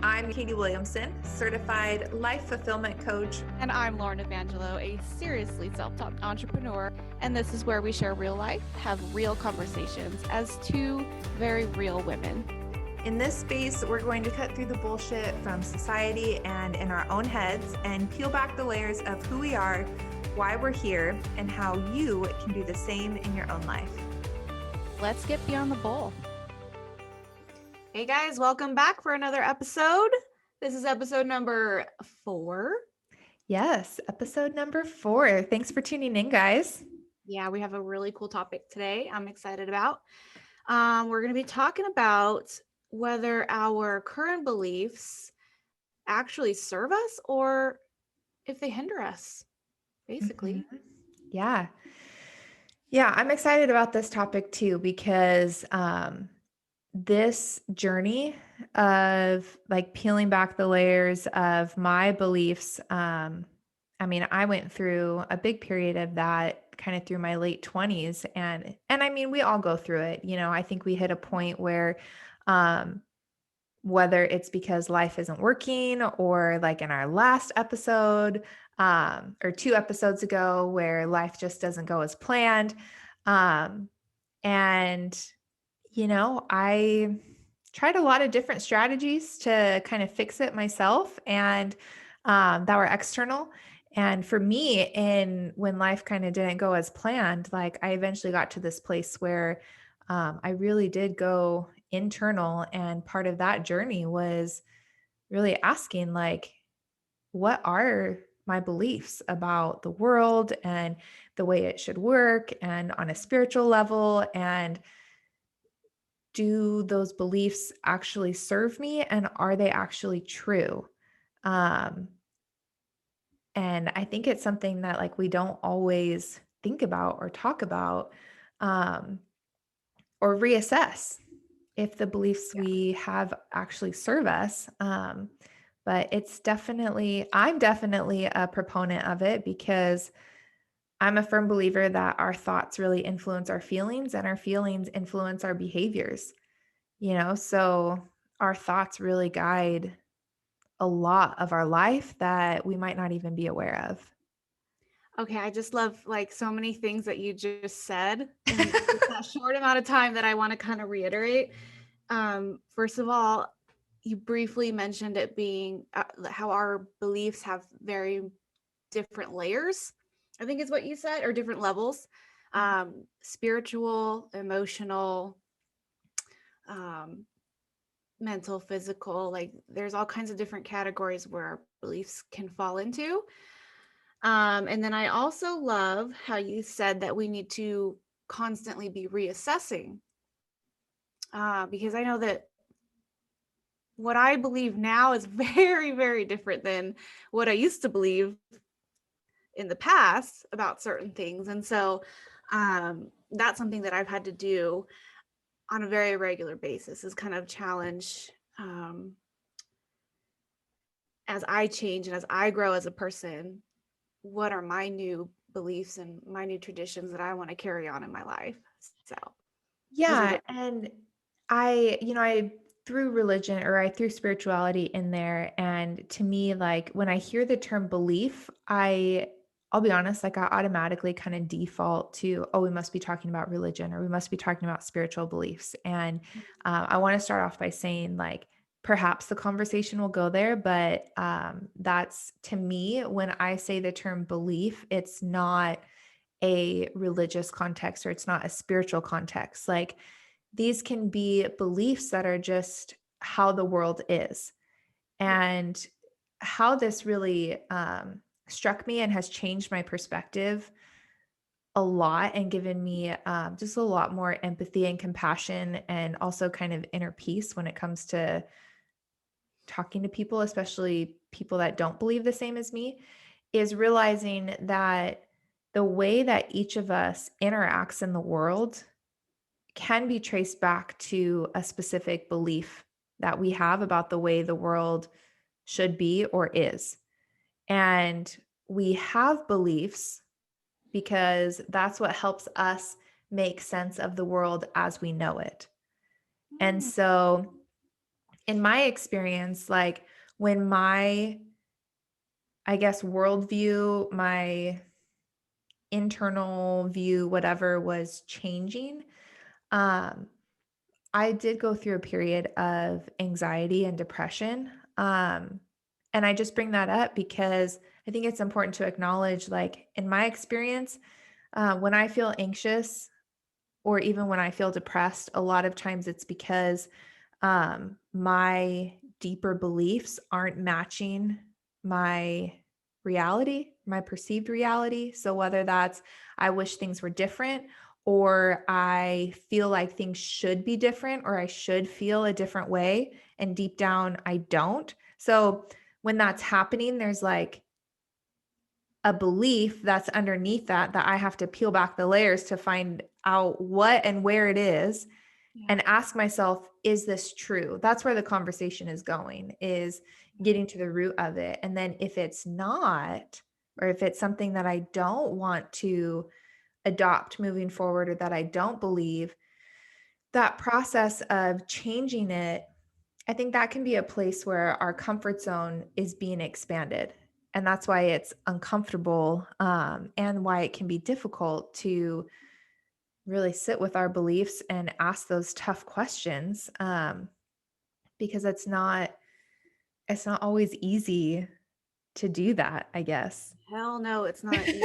I'm Katie Williamson, certified life fulfillment coach. And I'm Lauren Evangelho, a seriously self-taught entrepreneur. And this is where we share real life, have real conversations as two very real women. In this space, we're going to cut through the bullshit from society and in our own heads and peel back the layers of who we are, why we're here, and how you can do the same in your own life. Let's get beyond the bull. Hey guys, welcome back for another episode. This is episode number 4. Yes, episode number 4. Thanks for tuning in, guys. Yeah, we have a really cool topic today I'm excited about. We're going to be talking about whether our current beliefs actually serve us or if they hinder us, basically. Mm-hmm. Yeah, I'm excited about this topic too, because this journey of like peeling back the layers of my beliefs, I went through a big period of that kind of through my late 20s, and I mean, we all go through it. I think we hit a point where whether it's because life isn't working, or like in our last episode or 2 episodes ago, where life just doesn't go as planned. And I tried a lot of different strategies to kind of fix it myself, and that were external. And for me, when life kind of didn't go as planned, like I eventually got to this place where I really did go internal. And part of that journey was really asking, like, what are my beliefs about the world and the way it should work, and on a spiritual level, and do those beliefs actually serve me, and are they actually true? And I think it's something that like we don't always think about or talk about, or reassess if the beliefs we have actually serve us. But I'm definitely a proponent of it, because I'm a firm believer that our thoughts really influence our feelings, and our feelings influence our behaviors. So our thoughts really guide a lot of our life that we might not even be aware of. Okay, I just love like so many things that you just said in that short amount of time that I want to kind of reiterate. First of all, you briefly mentioned it being how our beliefs have very different layers, I think is what you said, or different levels, spiritual, emotional, mental, physical. Like there's all kinds of different categories where our beliefs can fall into. And then I also love how you said that we need to constantly be reassessing, because I know that what I believe now is very, very different than what I used to believe in the past about certain things. And so that's something that I've had to do on a very regular basis, is kind of challenge as I change and as I grow as a person, what are my new beliefs and my new traditions that I want to carry on in my life. So Yeah. And I threw religion, or I threw spirituality in there. And to me, like when I hear the term belief, I'll be honest, like I automatically kind of default to, oh, we must be talking about religion, or we must be talking about spiritual beliefs. And I want to start off by saying, like, perhaps the conversation will go there, but that's, to me, when I say the term belief, it's not a religious context, or it's not a spiritual context. Like these can be beliefs that are just how the world is. And how this really struck me and has changed my perspective a lot, and given me just a lot more empathy and compassion, and also kind of inner peace when it comes to talking to people, especially people that don't believe the same as me, is realizing that the way that each of us interacts in the world can be traced back to a specific belief that we have about the way the world should be or is. And we have beliefs because that's what helps us make sense of the world as we know it. And so in my experience, like when my, I guess, worldview, my internal view, whatever was changing, um, I did go through a period of anxiety and depression. And I just bring that up because I think it's important to acknowledge, like, in my experience, when I feel anxious or even when I feel depressed, a lot of times it's because my deeper beliefs aren't matching my reality, my perceived reality. So whether that's I wish things were different, or I feel like things should be different, or I should feel a different way, and deep down I don't. So when that's happening, there's like a belief that's underneath that I have to peel back the layers to find out what and where it is Yeah. and ask myself, is this true? That's where the conversation is going, is getting to the root of it. And then if it's not, or if it's something that I don't want to adopt moving forward, or that I don't believe, that process of changing it, I think that can be a place where our comfort zone is being expanded. And that's why it's uncomfortable, and why it can be difficult to really sit with our beliefs and ask those tough questions, because it's not always easy to do that, I guess. Hell no, it's not easy.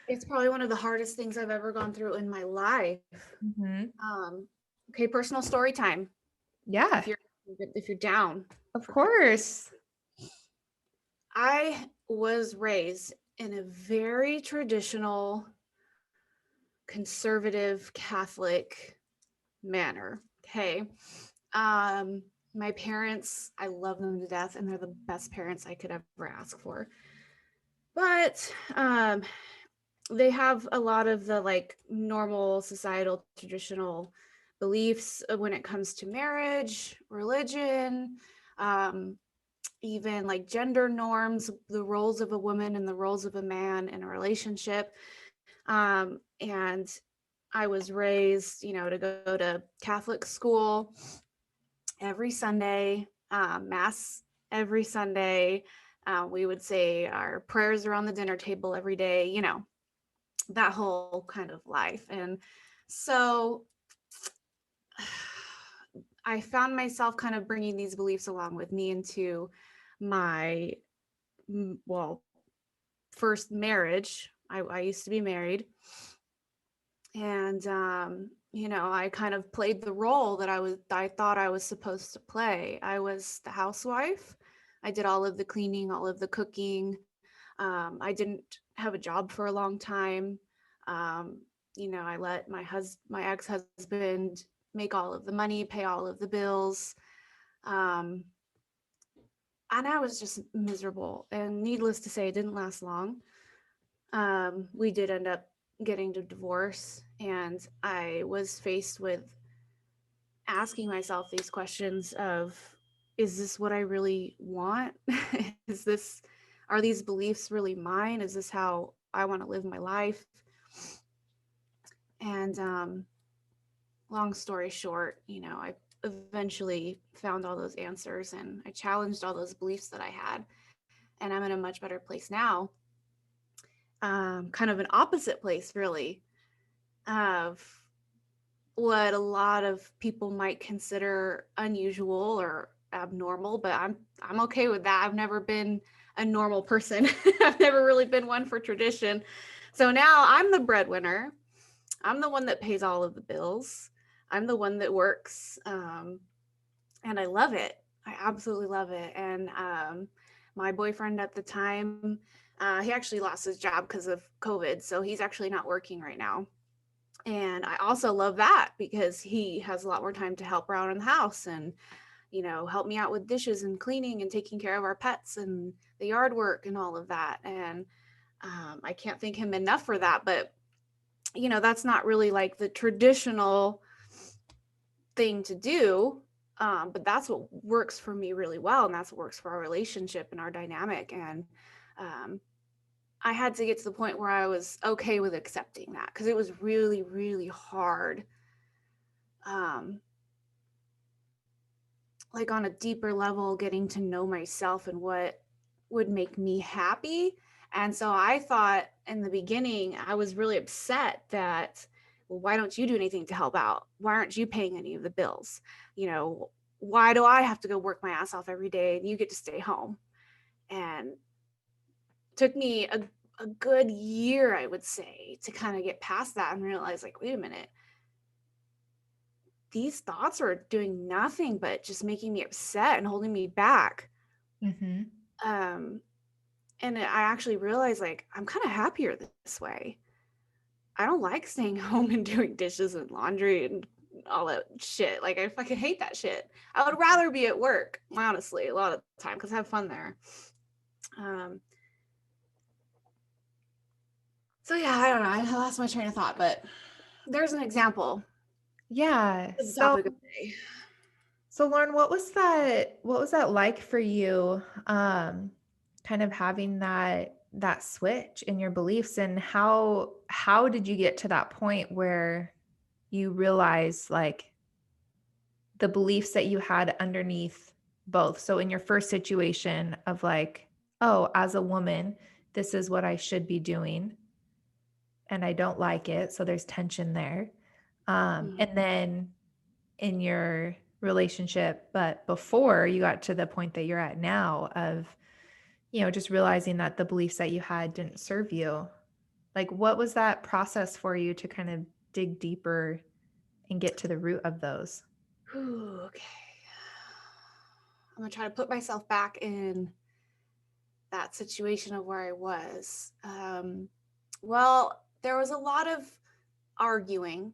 It's probably one of the hardest things I've ever gone through in my life. Mhm. Um, okay, personal story time. Yeah, If you're if you're down of for quick. course. I was raised in a very traditional, conservative Catholic manner. Okay. Um, my parents, I love them to death, and they're the best parents I could ever ask for. But they have a lot of the like normal societal traditional beliefs when it comes to marriage, religion, um, even like gender norms, the roles of a woman and the roles of a man in a relationship. And I was raised, to go to Catholic school every Sunday, Mass every Sunday. We would say our prayers around the dinner table every day, that whole kind of life. And so I found myself kind of bringing these beliefs along with me into my, well, first marriage. I used to be married. And, I kind of played the role that I thought I was supposed to play. I was the housewife. I did all of the cleaning, all of the cooking. I didn't have a job for a long time. Um, I let my ex-husband make all of the money, pay all of the bills. Um, and I was just miserable. And needless to say, it didn't last long. We did end up getting a divorce, and I was faced with asking myself these questions of, is this what I really want? Are these beliefs really mine? Is this how I want to live my life? And long story short, I eventually found all those answers, and I challenged all those beliefs that I had, and I'm in a much better place now. Kind of an opposite place, really, of what a lot of people might consider unusual or abnormal, but I'm okay with that. I've never been a normal person. I've never really been one for tradition. So now I'm the breadwinner. I'm the one that pays all of the bills. I'm the one that works, and I love it. I absolutely love it. And my boyfriend at the time, he actually lost his job because of COVID, so he's actually not working right now. And I also love that because he has a lot more time to help around in the house and, help me out with dishes and cleaning and taking care of our pets and the yard work and all of that. And I can't thank him enough for that. But, that's not really like the traditional thing to do. But that's what works for me really well. And that's what works for our relationship and our dynamic. And I had to get to the point where I was okay with accepting that, because it was really, really hard. Um, like on a deeper level, getting to know myself and what would make me happy. And so I thought in the beginning, I was really upset that, well, why don't you do anything to help out? Why aren't you paying any of the bills? You know, why do I have to go work my ass off every day and you get to stay home? And took me a good year, I would say, to kind of get past that and realize, like, wait a minute, these thoughts are doing nothing but just making me upset and holding me back. Mm-hmm. Um, and I actually realized, like, I'm kind of happier this way. I don't like staying home and doing dishes and laundry and all that shit. Like, I fucking hate that shit. I would rather be at work, honestly, a lot of the time, because I have fun there. Um, so yeah, I don't know. I lost my train of thought, but there's an example Yeah. of the So, topic of the day. so Lauren, what was that like for you? Kind of having that switch in your beliefs, and how did you get to that point where you realize like the beliefs that you had underneath both? So in your first situation of like, oh, as a woman, this is what I should be doing, and I don't like it. So there's tension there. Mhm. And then in your relationship, but before you got to the point that you're at now of, just realizing that the beliefs that you had didn't serve you. Like, what was that process for you to kind of dig deeper and get to the root of those? Whew, okay. I'm gonna try to put myself back in that situation of where I was. Well, there was a lot of arguing.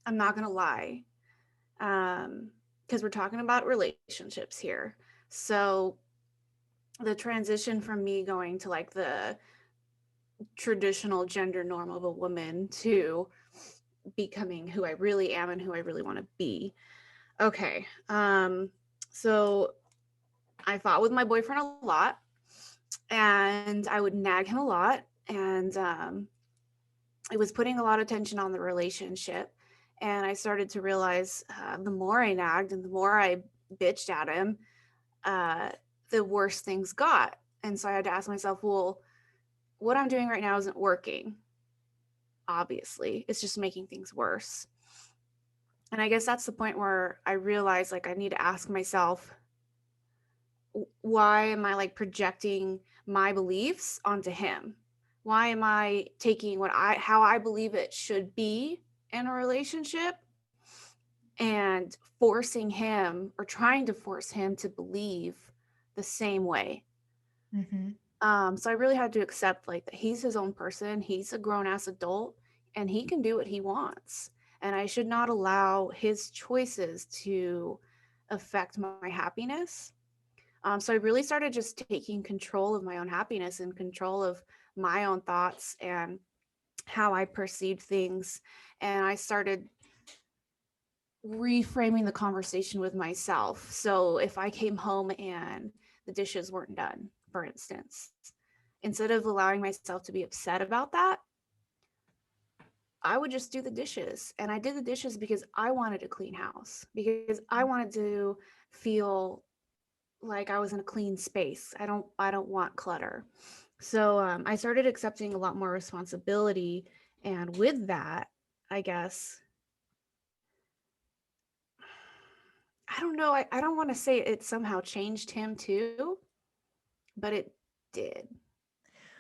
I'm not gonna lie, because we're talking about relationships here. So the transition from me going to like the traditional gender norm of a woman to becoming who I really am and who I really want to be. Okay. So I fought with my boyfriend a lot and I would nag him a lot. And it was putting a lot of tension on the relationship. And I started to realize the more I nagged and the more I bitched at him, uh, the worse things got. And so I had to ask myself, well, what I'm doing right now isn't working. Obviously, it's just making things worse. And I guess that's the point where I realized like I need to ask myself, why am I like projecting my beliefs onto him? Why am I taking how I believe it should be in a relationship and forcing him or trying to force him to believe the same way? Mm-hmm. So I really had to accept like that he's his own person, he's a grown ass adult, and he can do what he wants. And I should not allow his choices to affect my happiness. So I really started just taking control of my own happiness and control of my own thoughts and how I perceived things. And I started reframing the conversation with myself. So if I came home and the dishes weren't done, for instance, instead of allowing myself to be upset about that, I would just do the dishes. And I did the dishes because I wanted a clean house, because I wanted to feel like I was in a clean space. I don't want clutter. So I started accepting a lot more responsibility, and with that, I guess I don't know. I don't want to say it somehow changed him too, but it did.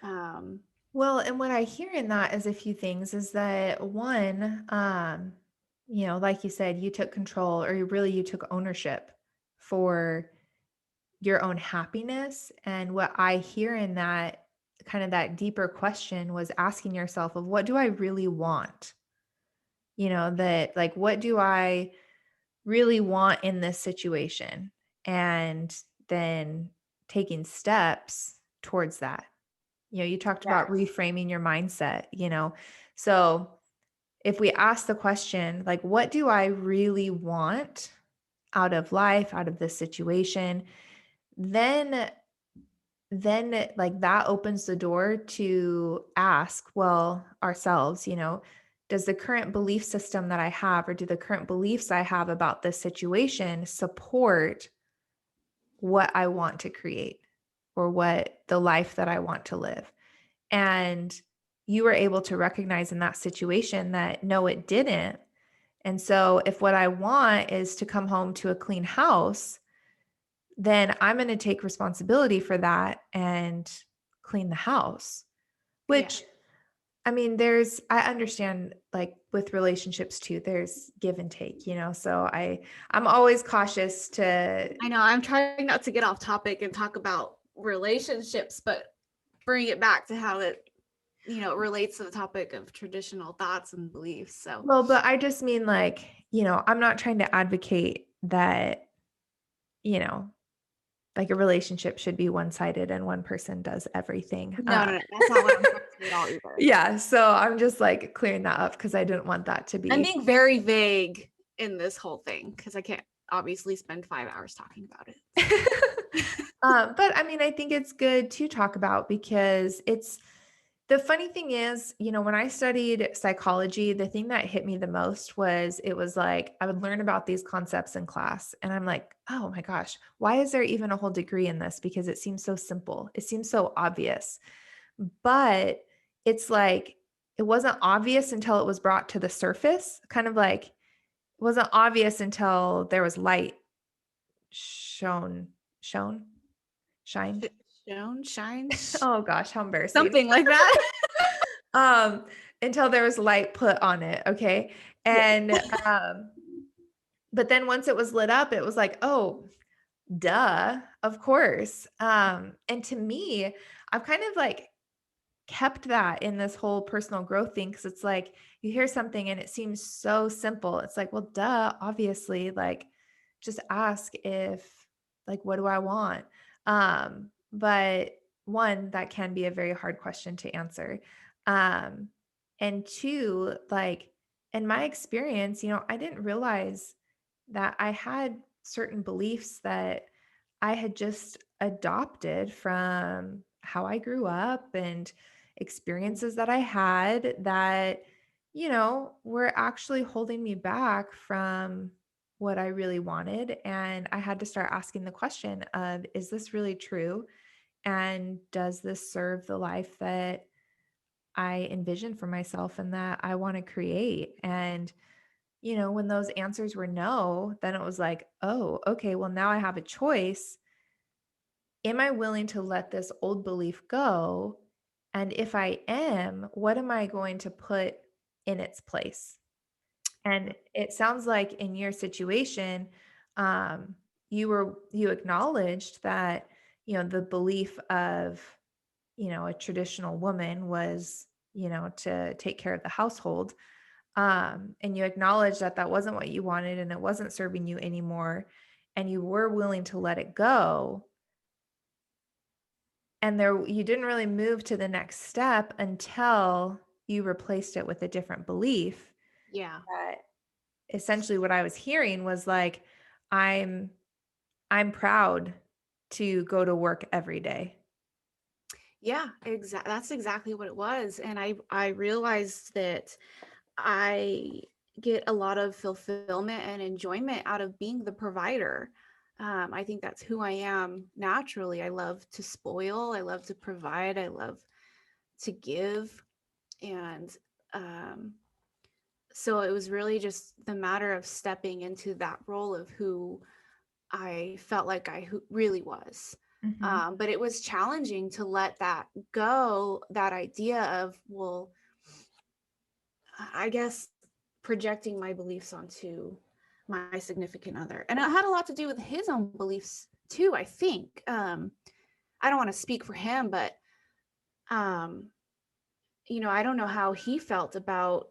Um, Well, and what I hear in that is a few things is that one, like you said, you took control or you took ownership for your own happiness. And what I hear in that kind of that deeper question was asking yourself of what do I really want? That like, what do I really want in this situation? And then taking steps towards that. You talked about yes. reframing your mindset. So if we ask the question, like, what do I really want out of life, out of this situation? Then like that opens the door to ask, well, ourselves, does the current belief system that I have, or do the current beliefs I have about this situation support what I want to create or what the life that I want to live? And you were able to recognize in that situation that no, it didn't. And so if what I want is to come home to a clean house, then I'm going to take responsibility for that and clean the house, Yeah. which I mean, I understand like with relationships too, there's give and take, so I'm always cautious to, I know I'm trying not to get off topic and talk about relationships, but bring it back to how it, it relates to the topic of traditional thoughts and beliefs. So, well, but I just mean like, I'm not trying to advocate that, you know, like a relationship should be one-sided and one person does everything. no, that's not what I'm trying to say at all either. Yeah, so I'm just like clearing that up because I didn't want that to I'm be. being very vague in this whole thing because I can't obviously spend 5 hours talking about it. But I mean, I think it's good to talk about because the funny thing is, when I studied psychology, the thing that hit me the most was it was like I would learn about these concepts in class, and I'm like, oh my gosh, why is there even a whole degree in this? Because it seems so simple, it seems so obvious. But it's like it wasn't obvious until it was brought to the surface, kind of like it wasn't obvious until there was light shown, shown, shined. Shine, Oh gosh, how embarrassing. something like that. um until there was light put on it, okay? And but then once it was lit up, it was like, oh, duh, of course. And to me, I've kind of like kept that in this whole personal growth thing, because it's like you hear something and it seems so simple. It's like, well, duh, obviously, like just ask if like what do I want? But one, that can be a very hard question to answer. Um, and two, like in my experience, I didn't realize that I had certain beliefs that I had just adopted from how I grew up and experiences that I had that, were actually holding me back from what I really wanted. And I had to start asking the question of, is this really true? And does this serve the life that I envision for myself and that I want to create? And, when those answers were no, then it was like, oh, okay, well, now I have a choice. Am I willing to let this old belief go? And if I am, what am I going to put in its place? And it sounds like in your situation, um, you acknowledged that, the belief of, a traditional woman was, to take care of the household. And you acknowledged that that wasn't what you wanted and it wasn't serving you anymore. And you were willing to let it go. And you didn't really move to the next step until you replaced it with a different belief. Yeah. That essentially what I was hearing was like, I'm proud to go to work every day. Yeah, exactly. That's exactly what it was. And I realized that I get a lot of fulfillment and enjoyment out of being the provider. I think that's who I am naturally. I love to spoil, I love to provide, I love to give. And um, so it was really just the matter of stepping into that role of who I felt like really was. Mhm. But it was challenging to let that go, that idea of, well, I guess projecting my beliefs onto my significant other. And it had a lot to do with his own beliefs too, I think. I don't want to speak for him, but um, I don't know how he felt about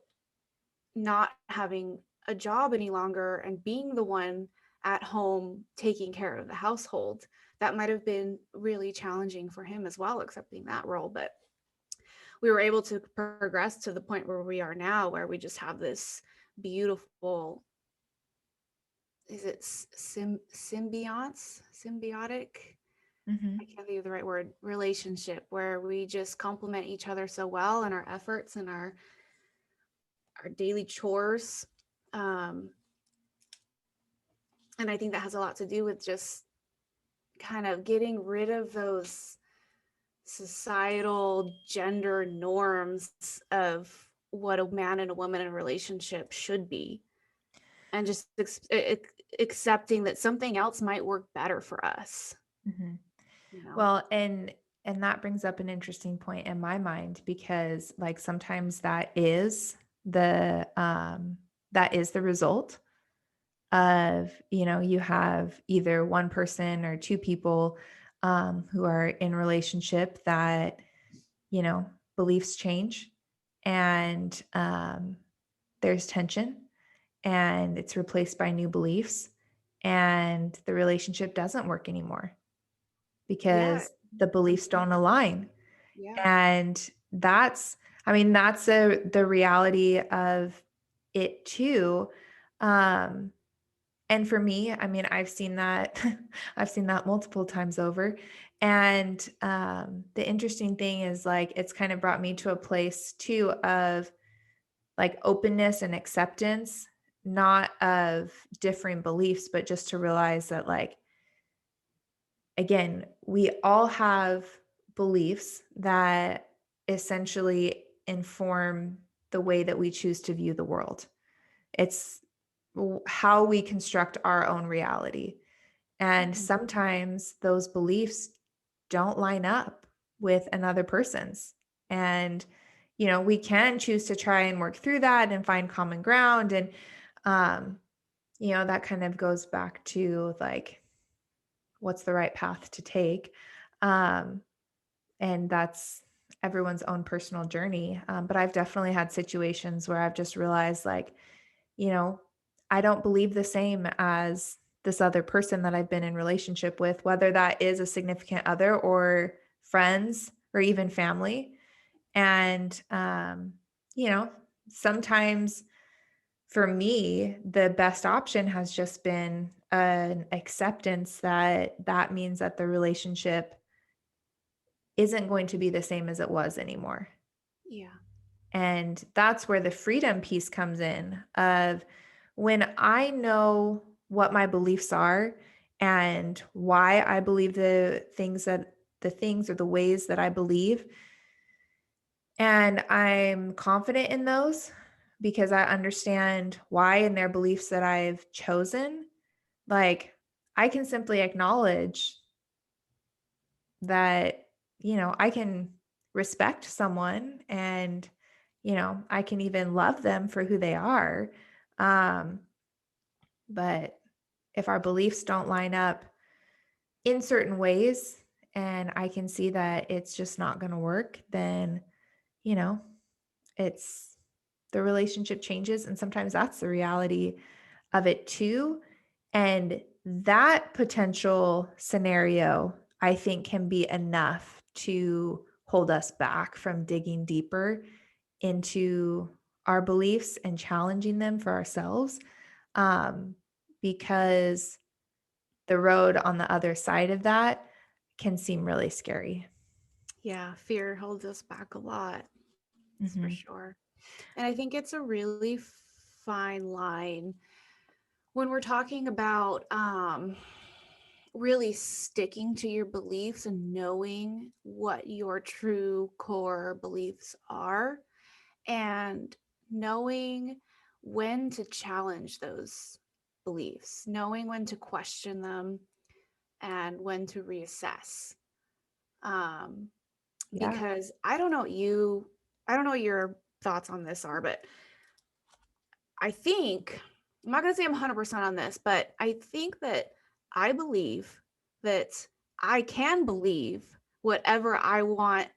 not having a job any longer and being the one at home taking care of the household. That might have been really challenging for him as well, accepting that role. But we were able to progress to the point where we are now, where we just have this beautiful, is it symbiotic? I Mhm. can't think of the right word, relationship, where we just complement each other so well in our efforts and our our daily chores. Um, and I think that has a lot to do with just kind of getting rid of those societal gender norms of what a man and a woman in a relationship should be, and just accepting that something else might work better for us, Mhm. you know? Well, and that brings up an interesting point in my mind because like sometimes that is the result of, you have either one person or two people who are in relationship that, you know, beliefs change and there's tension and it's replaced by new beliefs and the relationship doesn't work anymore Yeah, because the beliefs don't unfortunately. align. Yeah. And that's, I mean, that's the reality of it too. Um, and for me, I mean, I've seen that, I've seen that multiple times over. And the interesting thing is like, it's kind of brought me to a place too of like openness and acceptance, not of differing beliefs, but just to realize that like, again, we all have beliefs that essentially inform the way that we choose to view the world. It's how we construct our own reality. And Mhm. sometimes those beliefs don't line up with another person's. And, we can choose to try and work through that and find common ground. And, um, that kind of goes back to like, what's the right path to take. Um, and that's everyone's own personal journey. But I've definitely had situations where I've just realized, like, you know, I don't believe the same as this other person that I've been in relationship with, whether that is a significant other or friends or even family. And, sometimes for me, the best option has just been an acceptance that that means that the relationship isn't going to be the same as it was anymore. Yeah. And that's where the freedom piece comes in of when I know what my beliefs are and why I believe the things or the ways that I believe, and I'm confident in those because I understand why and their beliefs that I've chosen, like I can simply acknowledge that, I can respect someone and, I can even love them for who they are. Um, but if our beliefs don't line up in certain ways and I can see that it's just not going to work, then, you know, it's the relationship changes. And sometimes that's the reality of it too. And that potential scenario, I think, can be enough to hold us back from digging deeper into our beliefs and challenging them for ourselves. Um, because the road on the other side of that can seem really scary. Yeah, fear holds us back a lot. That's for Mhm. sure. And I think it's a really fine line when we're talking about really sticking to your beliefs and knowing what your true core beliefs are, and knowing when to challenge those beliefs, knowing when to question them and when to reassess. Um, Yeah. because I don't know what your thoughts on this are, but I think, I'm not going to say I'm 100% on this, but I think that I believe that I can believe whatever I want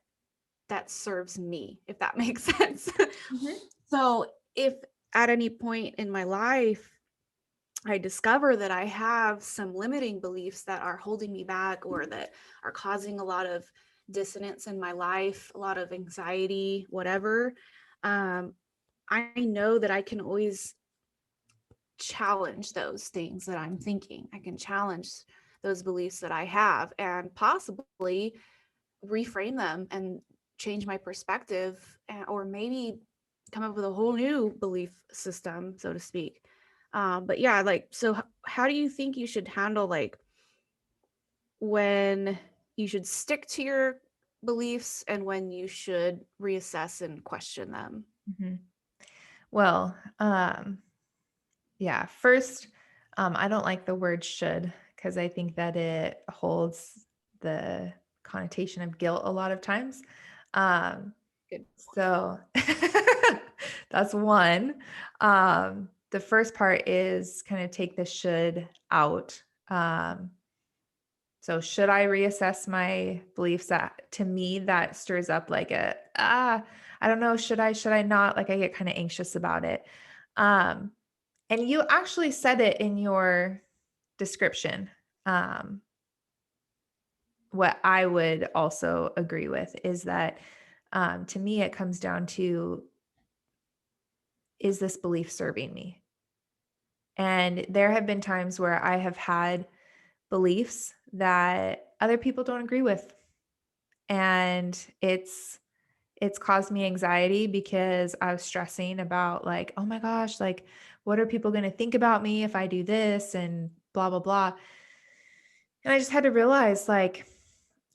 that serves me, if that makes sense. Mhm. So if at any point in my life I discover that I have some limiting beliefs that are holding me back or that are causing a lot of dissonance in my life, a lot of anxiety, whatever, um, I know that I can always challenge those things that I'm thinking. I can challenge those beliefs that I have and possibly reframe them and change my perspective, or maybe come up with a whole new belief system, so to speak. But yeah, like, so how do you think you should handle like when you should stick to your beliefs and when you should reassess and question them? Mhm. Well, yeah, first, I don't like the word should because I think that it holds the connotation of guilt a lot of times. Um, Good point. so that's one. The first part is kind of take the should out. So should I reassess my beliefs? That to me that stirs up like I don't know, should I not? Like I get kind of anxious about it. Um, and you actually said it in your description. Um, what I would also agree with is that to me, it comes down to, is this belief serving me? And there have been times where I have had beliefs that other people don't agree with. And it's caused me anxiety because I was stressing about like, oh my gosh, like what are people going to think about me if I do this and blah blah blah. And I just had to realize, like,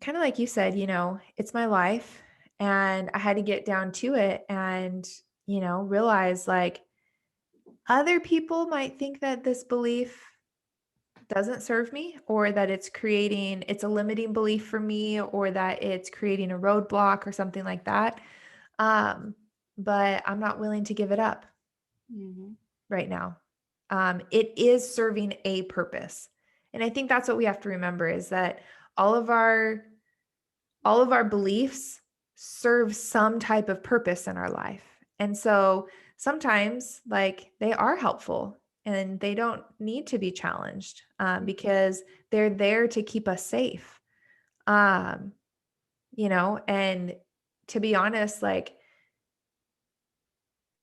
kind of like you said, it's my life. And I had to get down to it and, realize like other people might think that this belief doesn't serve me, or that it's a limiting belief for me, or that it's creating a roadblock or something like that. Um, but I'm not willing to give it up Mhm. right now. It is serving a purpose. And I think that's what we have to remember, is that all of our all of our beliefs serve some type of purpose in our life. And so sometimes like they are helpful and they don't need to be challenged, because they're there to keep us safe. Um, and to be honest, like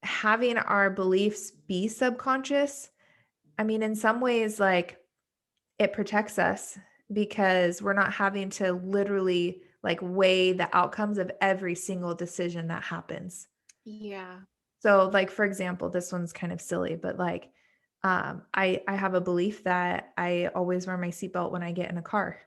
having our beliefs be subconscious, I mean, in some ways, like it protects us because we're not having to literally like weigh the outcomes of every single decision that happens. Yeah. So, like, for example, this one's kind of silly, but like, I have a belief that I always wear my seatbelt when I get in a car.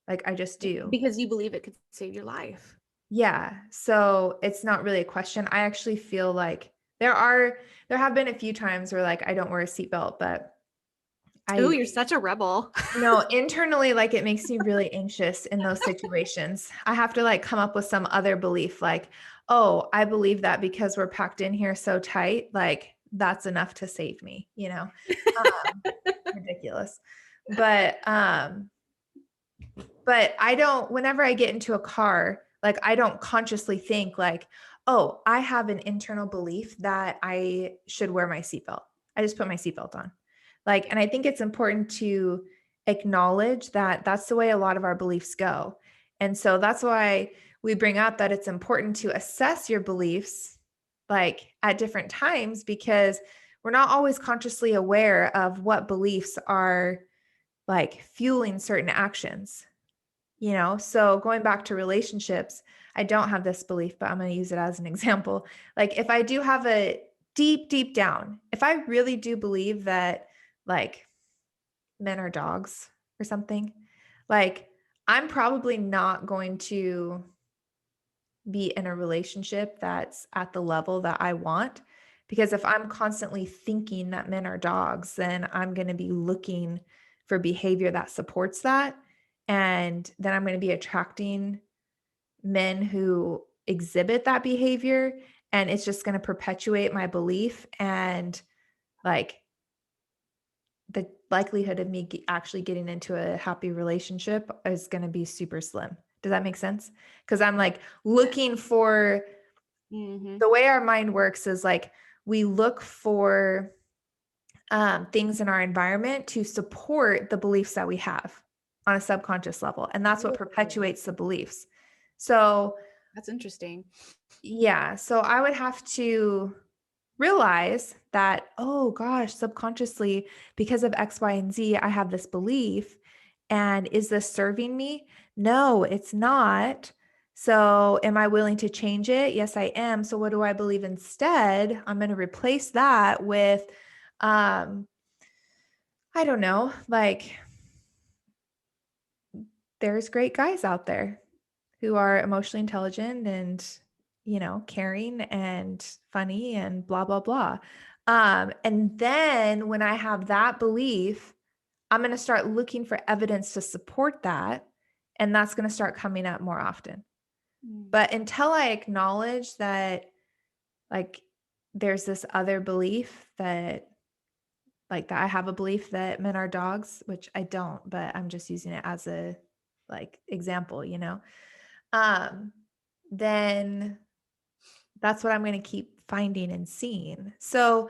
Like, I just do. Because you believe it could save your life. Yeah. So it's not really a question. I actually feel like there have been a few times where like I don't wear a seatbelt, but Oh, I you're such a rebel. internally, like, it makes me really anxious in those situations. I have to, like, come up with some other belief, like, "Oh, I believe that because we're packed in here so tight, like, that's enough to save me," you know? Um, Ridiculous. But, um but I don't whenever I get into a car, like, I don't consciously think like, "Oh, I have an internal belief that I should wear my seatbelt." I just put my seatbelt on. Like, and I think it's important to acknowledge that that's the way a lot of our beliefs go. And so that's why we bring up that it's important to assess your beliefs, like, at different times, because we're not always consciously aware of what beliefs are, like, fueling certain actions. So going back to relationships, I don't have this belief, but I'm going to use it as an example. Like if I do have a deep down, if I really do believe that like men are dogs or something, like I'm probably not going to be in a relationship that's at the level that I want. Because if I'm constantly thinking that men are dogs, then I'm going to be looking for behavior that supports that. And then I'm going to be attracting men who exhibit that behavior. And it's just going to perpetuate my belief. And like the likelihood of me actually getting into a happy relationship is going to be super slim. Does that make sense? Because I'm like looking for Mhm. the way our mind works is like we look for things in our environment to support the beliefs that we have on a subconscious level. And that's what Oh, perpetuates the beliefs. So, that's interesting. yeah. So I would have to realize that, oh gosh, subconsciously, because of X, Y, and Z, I have this belief. And is this serving me? No, it's not. So am I willing to change it? Yes, I am. So what do I believe instead? I'm going to replace that with, I don't know, like there's great guys out there who are emotionally intelligent and, caring and funny and blah, blah, blah. And then when I have that belief, I'm going to start looking for evidence to support that. And that's going to start coming up more often. But until I acknowledge that, like, there's this other belief that, like, that I have a belief that men are dogs, which I don't, but I'm just using it as a, like, example, um, then that's what I'm going to keep finding and seeing. So,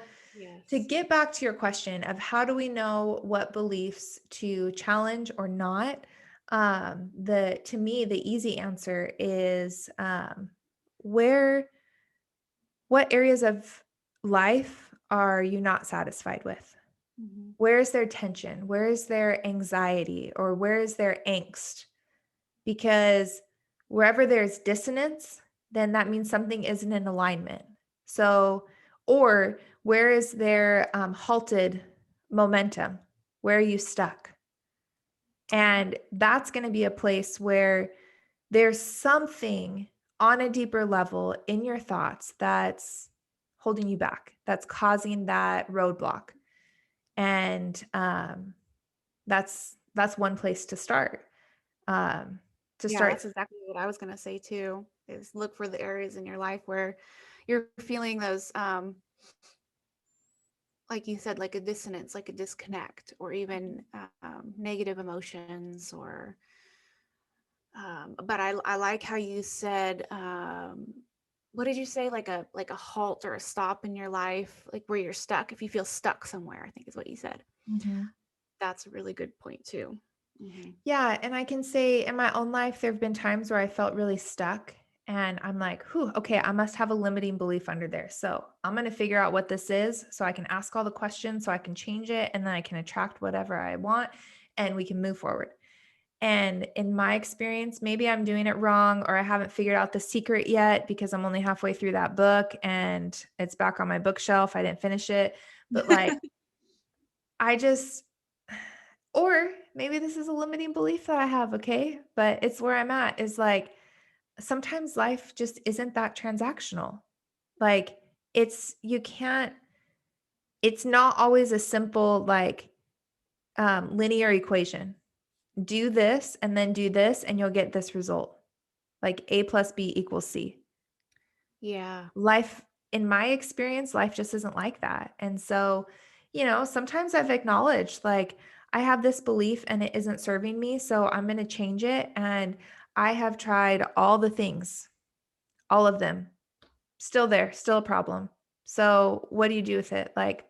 to Yes. get back to your question of how do we know what beliefs to challenge or not, to me the easy answer is where what areas of life are you not satisfied with? Mhm. Where is their tension? Where is their anxiety? Or where is their angst? Because wherever there's dissonance, then that means something isn't in alignment. So, or where is there halted momentum? Where are you stuck? And that's going to be a place where there's something on a deeper level in your thoughts that's holding you back, that's causing that roadblock. And that's one place to start. Um, to Yeah, start that's exactly what I was gonna say too, is look for the areas in your life where you're feeling those, like you said, like a dissonance, like a disconnect, or even negative emotions, or but I like how you said, what did you say? Like a halt or a stop in your life, like where you're stuck. If you feel stuck somewhere, I think is what you said. Mhm. That's a really good point too. Hmm. Yeah, and I can say in my own life, there have been times where I felt really stuck and I'm like, whew, okay, I must have a limiting belief under there. So I'm going to figure out what this is so I can ask all the questions so I can change it and then I can attract whatever I want and we can move forward. And in my experience, maybe I'm doing it wrong or I haven't figured out the secret yet because I'm only halfway through that book and it's back on my bookshelf. I didn't finish it. But like, I just, or maybe this is a limiting belief that I have, okay? But it's where I'm at is like sometimes life just isn't that transactional. Like you can't, it's not always a simple like linear equation. Do this and then do this and you'll get this result. Like A plus B equals C. Yeah. Life, in my experience, life just isn't like that. And so, sometimes I've acknowledged like I have this belief and it isn't serving me, so I'm going to change it. And I have tried all the things, all of them, still there, still a problem. So, what do you do with it? Like,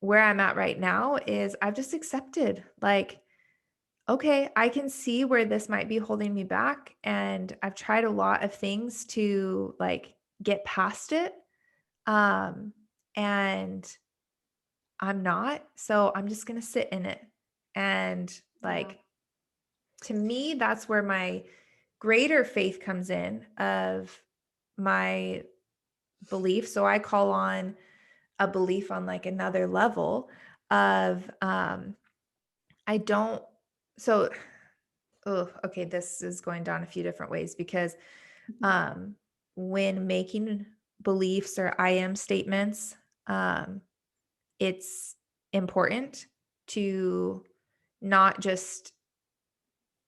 where I'm at right now is I've just accepted, like, okay, I can see where this might be holding me back. And I've tried a lot of things to like get past it. Um, and I'm not. So I'm just going to sit in it. And Yeah. like, to me, that's where my greater faith comes in of my belief. So I call on a belief on like another level of, I don't, so, oh, okay, this is going down a few different ways because um, when making beliefs or I am statements, um, it's important to not just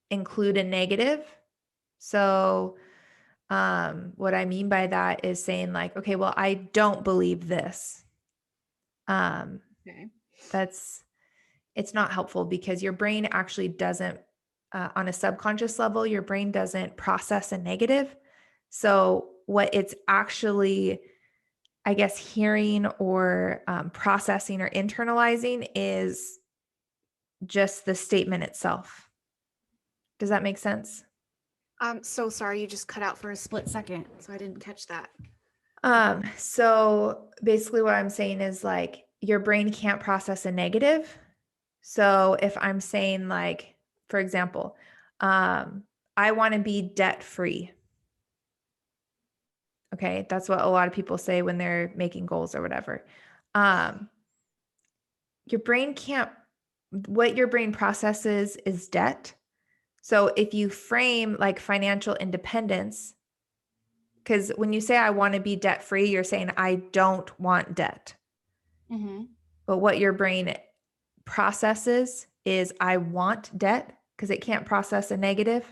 include a negative. So, what I mean by that is saying, like, okay, well, I don't believe this. Um, Okay. that's it's not helpful because your brain actually doesn't, on a subconscious level, your brain doesn't process a negative. So, what it's actually, I guess, hearing or processing or internalizing is just the statement itself. Does that make sense? I'm so sorry you just cut out for a split second, so I didn't catch that. So basically what I'm saying is like your brain can't process a negative. So if I'm saying like, for example, um, I want to be debt free. Okay. That's what a lot of people say when they're making goals or whatever. Um, your brain can't, what your brain processes is debt. So if you frame like financial independence, because when you say I want to be debt free, you're saying I don't want debt. Mm-hmm. But what your brain processes is I want debt because it can't process a negative.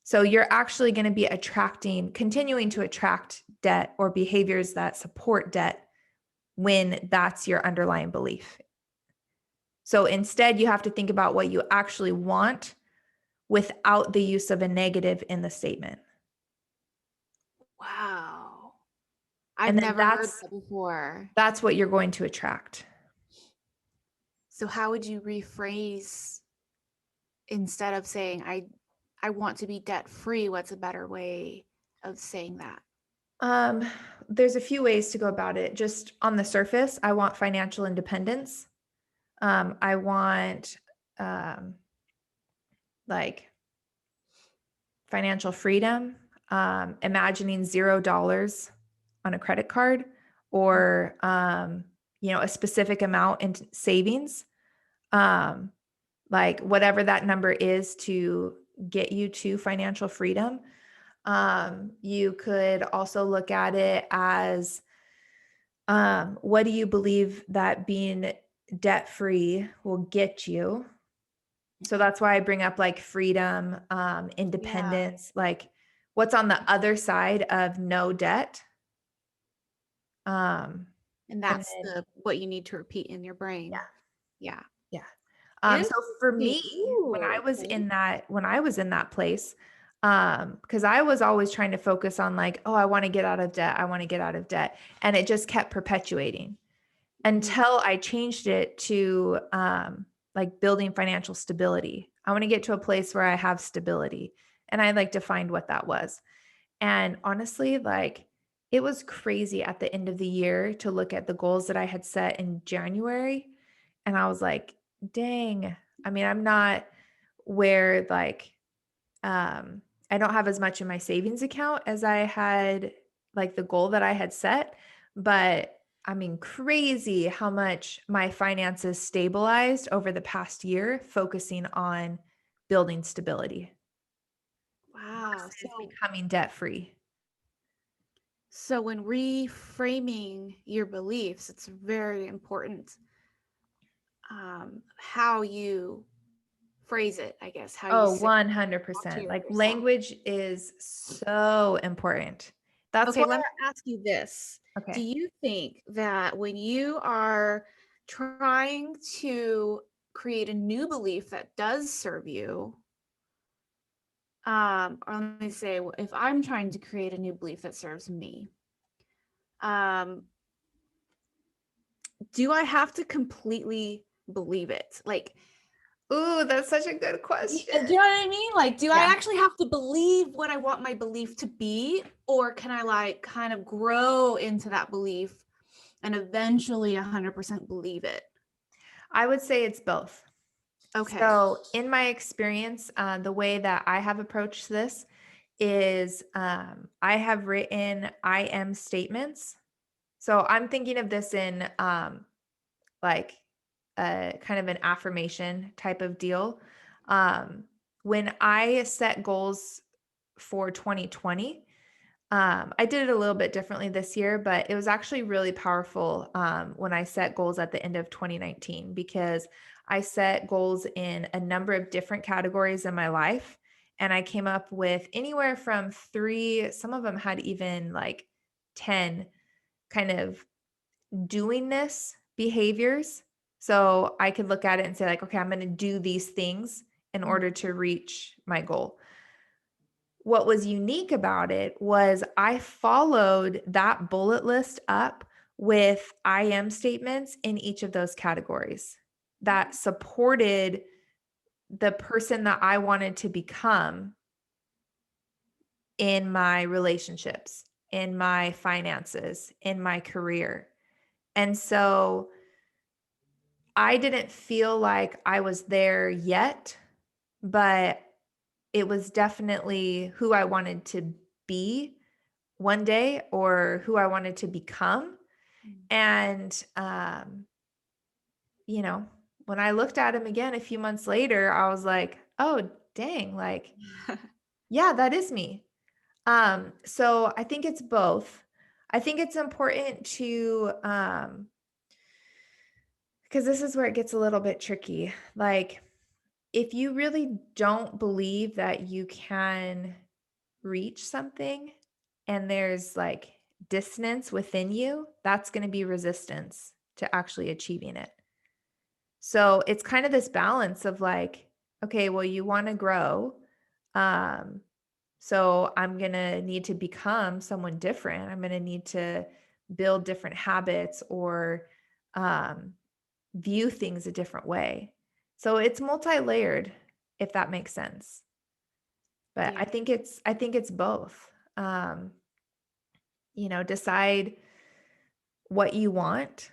So you're actually going to be continuing to attract debt or behaviors that support debt when that's your underlying belief. So instead, you have to think about what you actually want without the use of a negative in the statement. Wow. I've And then never heard that before. that's what you're going to attract. So how would you rephrase instead of saying I want to be debt free? What's a better way of saying that? There's a few ways to go about it. Just on the surface, I want financial independence. I want like financial freedom, imagining $0 on a credit card or, a specific amount in savings, like whatever that number is to get you to financial freedom. You could also look at it as, what do you believe that being debt free will get you? So that's why I bring up like freedom, Yeah. independence, like what's on the other side of no debt. Um, And and that's then, what you need to repeat in your brain. yeah, Yeah. yeah. So for Interesting. me, Ooh, okay. when I was in that place, because I was always trying to focus on like, oh, I want to get out of debt. I want to get out of debt. And it just kept perpetuating Mhm. until I changed it to like building financial stability. I want to get to a place where I have stability. And I like defined what that was. And honestly, like it was crazy at the end of the year to look at the goals that I had set in January. And I was like, dang, I mean, I'm not where like, I don't have as much in my savings account as I had, like the goal that I had set. But I mean, crazy how much my finances stabilized over the past year, focusing on building stability Wow. versus becoming debt free. So when reframing your beliefs, it's very important how you phrase it, I guess, how you Oh, say talk to 100%. Like yourself. language is so important. That's Okay, why, let me ask you this. Do okay. you think that when you are trying to create a new belief that does serve you, or let me say, if I'm trying to create a new belief that serves me, um, do I have to completely believe it? Like, Ooh, that's such a good do you question. know what I mean? Like, do I Yeah. actually have to believe what I want my belief to be? Or can I like kind of grow into that belief and eventually 100% believe it? I would say it's both. Okay. So, in my experience, the way that I have approached this is I have written I am statements. So, I'm thinking of this in like a kind of an affirmation type of deal. Um, when I set goals for 2020, I did it a little bit differently this year, but it was actually really powerful when I set goals at the end of 2019 because I set goals in a number of different categories in my life. And I came up with anywhere from three, some of them had even like 10 kind of doingness behaviors. So I could look at it and say, like, okay, I'm going to do these things in order to reach my goal. What was unique about it was I followed that bullet list up with I am statements in each of those categories that supported the person that I wanted to become in my relationships, in my finances, in my career. And so I didn't feel like I was there yet, but it was definitely who I wanted to be one day or who I wanted to become. And, you know, when I looked at him again a few months later, I was like, oh, dang, like, yeah, that is me. So I think it's both. I think it's important to, because this is where it gets a little bit tricky. Like, if you really don't believe that you can reach something and there's like dissonance within you, that's going to be resistance to actually achieving it. So it's kind of this balance of like, okay, well, you want to grow. Um, so I'm going to need to become someone different. I'm going to need to build different habits or um, view things a different way. So it's multi-layered, if that makes sense. But Yeah. I think it's both. Um, decide what you want,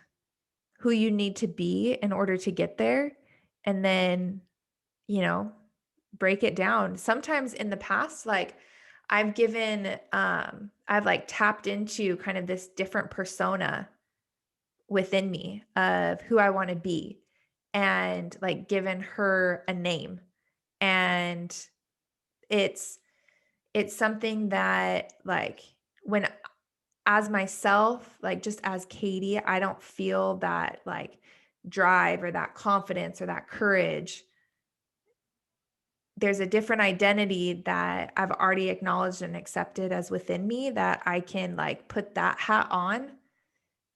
who you need to be in order to get there, and then, you know, break it down. Sometimes in the past, like I've like tapped into kind of this different persona within me of who I want to be and like given her a name. And it's it's something that like when as myself, like just as Katie, I don't feel that like drive or that confidence or that courage. There's a different identity that I've already acknowledged and accepted as within me that I can like put that hat on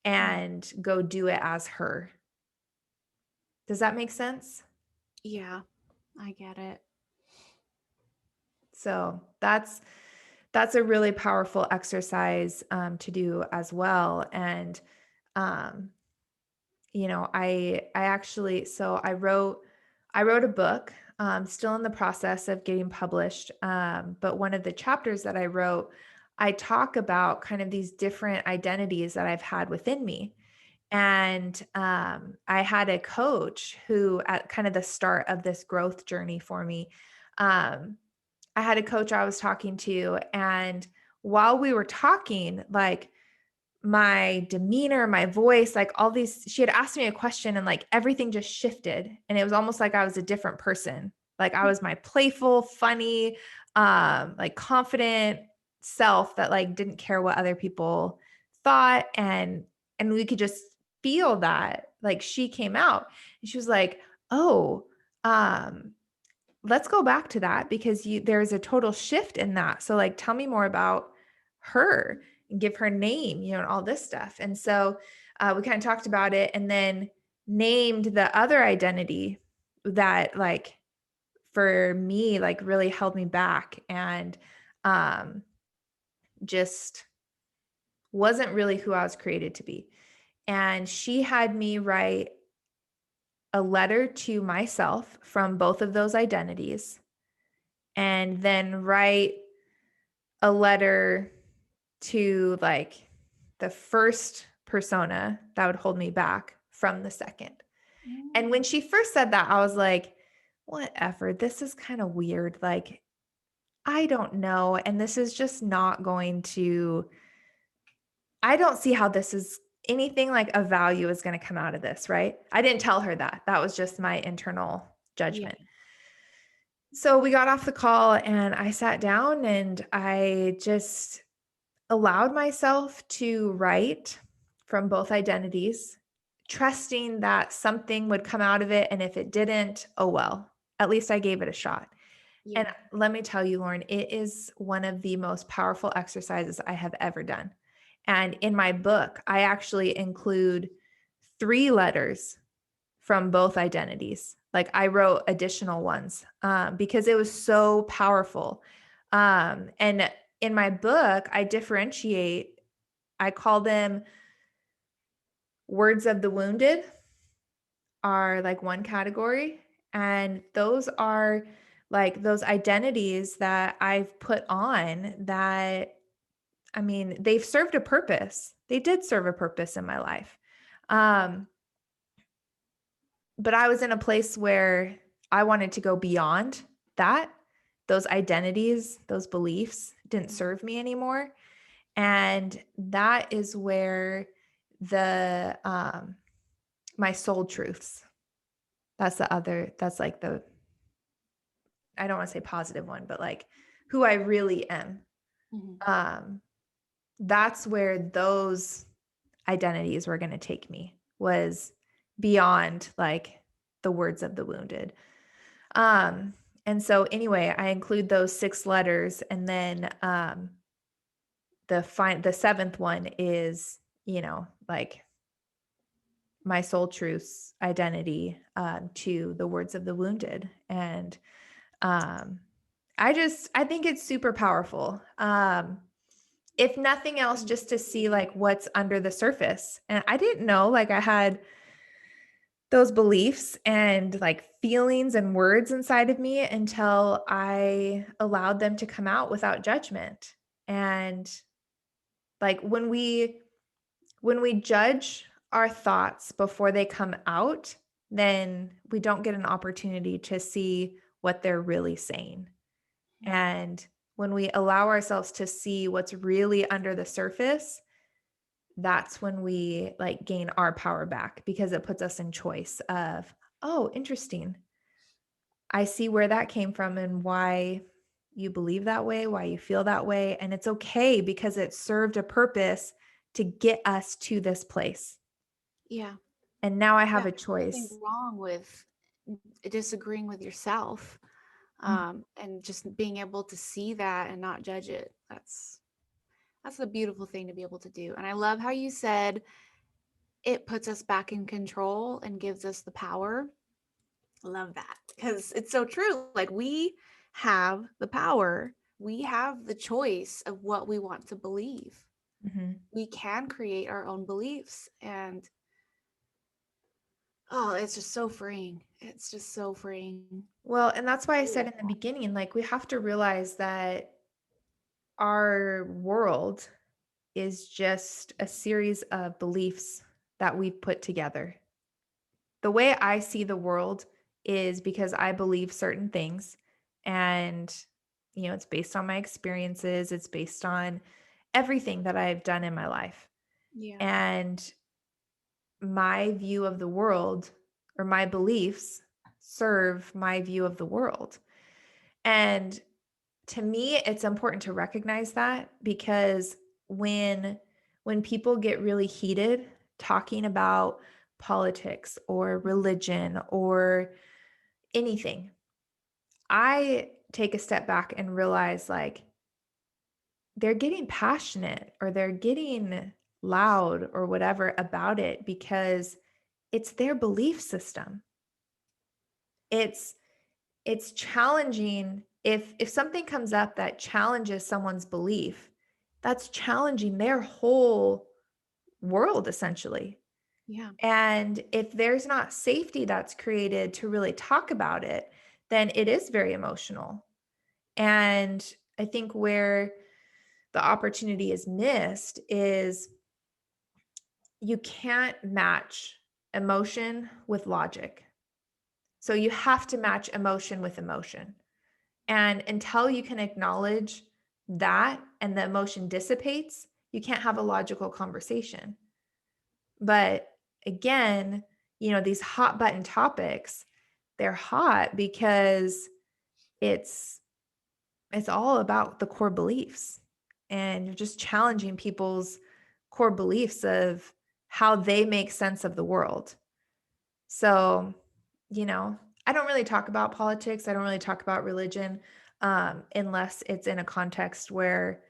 and go do it as her. Does that make sense? Yeah, I get it. So that's a really powerful exercise to do as well. And um, I actually so I wrote a book. Still in the process of getting published. But one of the chapters that I wrote, I talk about kind of these different identities that I've had within me. And I had a coach who, at kind of the start of this growth journey for me, um, I had a coach I was talking to. And while we were talking, like my demeanor, my voice, like all these, she had asked me a question and like everything just shifted. And it was almost like I was a different person. Like I was my playful, funny, like confident self that like didn't care what other people thought. And we could just feel that like she came out and she was like, oh, um, let's go back to that because there's a total shift in that. So like tell me more about her and give her name, and all this stuff. And so we kind of talked about it and then named the other identity that like for me like really held me back and um just wasn't really who I was created to be. And she had me write a letter to myself from both of those identities and then write a letter to like the first persona that would hold me back from the second. And when she first said that, I was like, whatever, this is kind of weird. Like, I don't know. And this is just not going to, I don't see how this is anything like a value is going to come out of this, right? I didn't tell her that. That was just my internal Yeah. judgment. So we got off the call and I sat down and I just allowed myself to write from both identities, trusting that something would come out of it. And if it didn't, oh well, at least I gave it a shot. Yeah. And let me tell you, Lauren, it is one of the most powerful exercises I have ever done. And in my book, I actually include 3 letters from both identities. Like I wrote additional ones because it was so powerful. And in my book, I differentiate, I call them words of the wounded are like one category. And those are like those identities that I've put on that, I mean, they've served a purpose. They did serve a purpose in my life. But I was in a place where I wanted to go beyond that those identities, those beliefs didn't serve me anymore. And that is where the my soul truths, that's like the, I don't want to say positive one, but like who I really am. Mhm. Um that's where those identities were going to take me, was beyond like the words of the wounded. Um and so anyway, I include those 6 letters, and then the seventh one is, like my soul truth's identity, to the words of the wounded. And um, I think it's super powerful. If nothing else, just to see like what's under the surface. And I didn't know like I had those beliefs and like feelings and words inside of me until I allowed them to come out without judgment. And like when we judge our thoughts before they come out, then we don't get an opportunity to see what they're really saying. Mhm. And when we allow ourselves to see what's really under the surface, that's when we like gain our power back, because it puts us in choice of, oh, interesting. I see where that came from and why you believe that way, why you feel that way. And it's okay because it served a purpose to get us to this place. Yeah. And now I Yeah. have a There's nothing choice. wrong with disagreeing with yourself, Mm. and just being able to see that and not judge it. That's a beautiful thing to be able to do. And I love how you said it puts us back in control and gives us the power. I love that because it's so true. Like we have the power, we have the choice of what we want to believe. Mhm. We can create our own beliefs. And oh, it's just so freeing. It's just so freeing. Well, and that's why I I said love in the beginning, like we have to realize that our world is just a series of beliefs that we've put together. The way I see the world is because I believe certain things, and it's based on my experiences, it's based on everything that I've done in my life. Yeah. And my view of the world, or my beliefs, serve my view of the world. And to me, it's important to recognize that, because when when people get really heated talking about politics or religion or anything, I take a step back and realize like they're getting passionate or they're getting loud or whatever about it because it's their belief system. It's it's challenging. If something comes up that challenges someone's belief, that's challenging their whole world essentially. Yeah. And if there's not safety that's created to really talk about it, then it is very emotional. And I think where the opportunity is missed is you can't match emotion with logic. So you have to match emotion with emotion. And until you can acknowledge that and the emotion dissipates, you can't have a logical conversation. But again, these hot button topics, they're hot because it's it's all about the core beliefs. And you're just challenging people's core beliefs of how they make sense of the world. So, you know, I don't really talk about politics. I don't really talk about religion, unless it's in a context where